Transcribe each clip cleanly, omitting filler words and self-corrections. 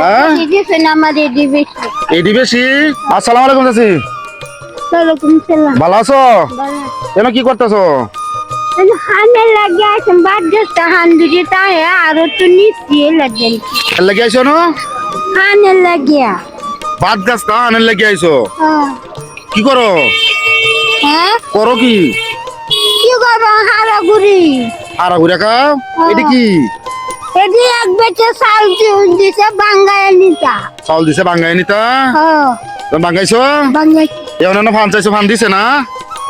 হ্যাঁ দিছে না আমার এডি বেশি। আসসালামু আলাইকুম চাচি। ওয়ালাইকুম সালাম। ভালো আছো? এনে কি করতেছো? হানে লাগে আছে বাজটা হান্ডুরি তাহে আর তো নিচে লাগেন লাগি আইছো না? হানে লাগিয়া বাদ গাছ তা আনে লাগি আইছো। কি করো? হ্যাঁ করো কি? কি করবো হারাগুড়ি আরা ঘুরে খাও। এটা কি? এদি এক বেচে চাল দিছে বাঙ্গায় নিতা চাউল দিছে বাঙ্গাই নিতা। তুমি বাঙ্গাইছো? বাঙ্গায় এমন না ফান চাইছো, ফান দিছে না?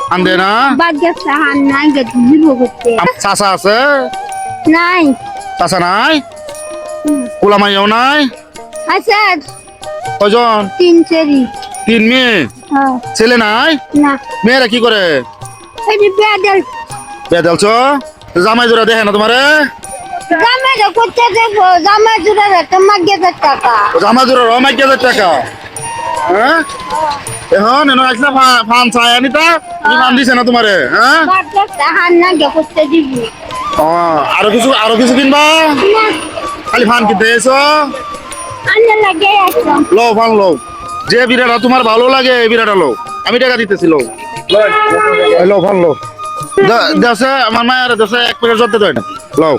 ফান দে না? বাজটা হান নাই গেছে দিব করতে চাচা আছে? নাই চাচা নাই? কুলা মাইয়াও নাই? আচ্ছা কয়জন? 3 সেরি 3 মেয়ে। ছেলে নাই? না মেয়েরা কি করে? এদি পেডাল বেদালছো? জামাই জোড়া দেখে না তোমারে? জামাই করতে দেখো জামাই জুড়ে তোমার গেছে টাকা জামা জোড়া রমাই 1000 টাকা। হ্যাঁ এখন এনে আসলে ফান চাই আনিতা তুমি ফান দিছে না তোমারে? হ্যাঁ বাজটা হান না গে করতে দিবি ও আরো কিছু কিনবা? না খালি ফান কিনতে এসো? আনে লাগে আছে লো ফান লো, যে বিড়াটা তোমার ভালো লাগে এই বিড়াটা লো, আমি টাকা দিতেছি লো। লো ফান লো দেশে আমার মায়ের দেশে 1 প্যাকেট জলতে দেয় না। লো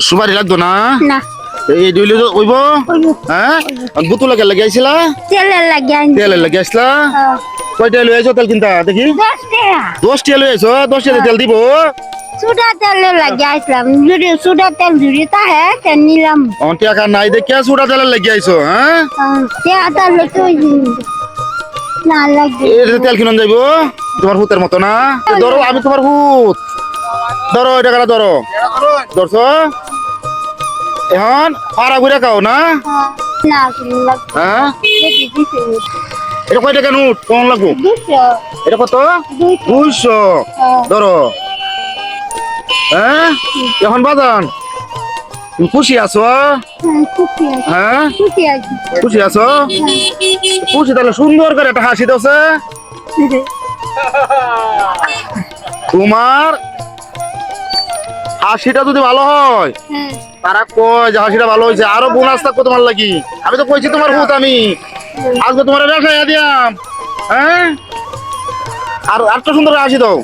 সুপারি লাগতো না? না এই দুইলে ওইব। হ্যাঁ বুতুলা কে লাগে আইছিলা? তেলে লাগে তেল লাগে আইছিলা? কয়টা লই আইছো তেল কিনতা দেখি? 10 টাকা 10 টা লই আইছো? 10 টা তেল দিব? সুডা তেলে লাগে আসলাম যদি সুডা তেল যদি তাহে তে নিলাম অন টাকা নাই দেখে সুড়া তেল লাগি আইছো? হ্যাঁ টাকা লইতে না লাগে এই তেল কিনন যাইবো তোমার হুতের মতো না? ধরো আমি তোমার হুত, ধরো এই টাকাটা ধরো। ধরছো? এখন পাড়া ঘুরে খাও না? না লাগে হ্যাঁ এদি দিছে এটা কয় টাকা নোট কোন লাগবো? 200 এটা কত? 200। ধরো। হ্যাঁ এখন বাজান তুমি খুশি আছো? খুশি আছে হ্যাঁ খুশি আছে খুশি আছো? খুশি তাহলে সুন্দর করে একটা হাসি দাও। তোমার হাসিটা যদি ভালো হয় তারা কয় যে হাসিটা ভালো হয়েছে, আরো বোনাস থাকবো তোমার লাগি। আমি তো কইছি তোমার হুত আমি আজকে তোমার ব্যবসায় দিয়াম। হ্যাঁ আর আরেকটা সুন্দর করে হাসি দাও।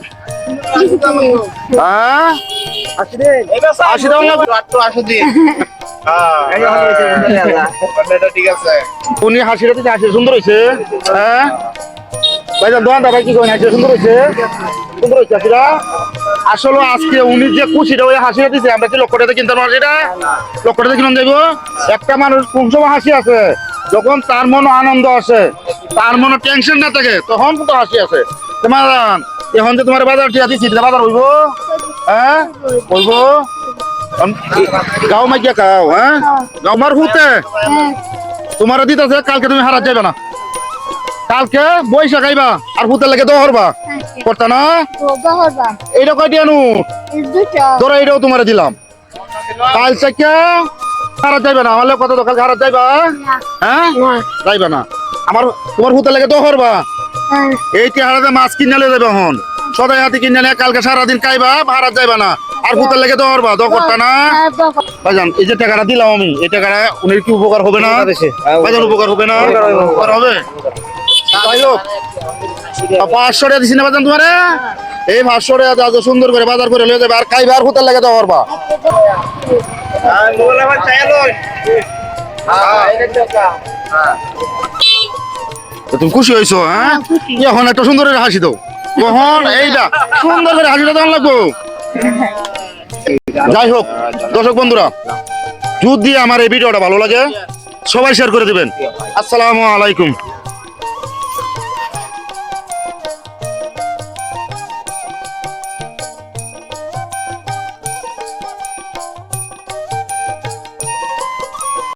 হ্যাঁ হাসি দাও না উনি হাসিটা দিতে হাসি সুন্দর হয়েছে। হ্যাঁ ভাইজান দোকান দাদা কি করেন? হাসিটা সুন্দর হয়েছে, সুন্দর হয়েছে হাসিটা। আসলে আজকে উনি যে খুশিটা ওই হাসিটা দিচ্ছে আমরা কি লক্ষ টাকা কিনতে পারবো? সেটা লক্ষ টাকা কিনে যাইবো? একটা মানুষ কোন সময় হাসি আছে যখন তার মনে আনন্দ আছে, তার মনে টেনশন না থাকে তখন কিন্তু হাসি আছে। তোমার এখন যে তোমার বাজার ঠিক আছে বাজার হইব? হ্যাঁ হইব। গাও মাইয়া খাও। হ্যাঁ গাও মার হুতে তোমার দিতেছে, কালকে তুমি হারাত যাবে না। কালকে বৈশা খাইবা আর হুতে লাগে দহরবা করতা না? এইটা কয় দিয়া নু ধরো এইটাও তোমার দিলাম। কাল থেকে হারাত যাইবে না। আমার কত কালকে হারাত যাইবা? হ্যাঁ যাইবা না। আমার তোমার হুতে লাগে দহরবা এইটি হারাতে মাছ কিনে যাবে এখন সদাই হাতে কিনে নিয়ে কালকে সারাদিন খাইবা হারাত যাইবা না। আর হুতে লাগে দহরবা দ করতা না? ভাইজান এই যে টাকাটা দিলাম আমি, এই টাকাটা উনির কি উপকার হবে না? ভাইজান উপকার হবে না? উপকার হবে। 500 টাকা দিছি না বাজান তোমারে? এই 500 টাকা আজ সুন্দর করে বাজার করে লয়ে যাবে আর খাইবে আর হুতার লাগে দেওয়ার বা। তুমি খুশি হয়েছো? হ্যাঁ এখন একটা সুন্দর করে হাসি দাও। কখন এইটা সুন্দর করে হাসিটা দেওয়া লাগবো। যাই হোক দর্শক বন্ধুরা, যদি আমার এই ভিডিওটা ভালো লাগে সবাই শেয়ার করে দিবেন। আসসালামু আলাইকুম।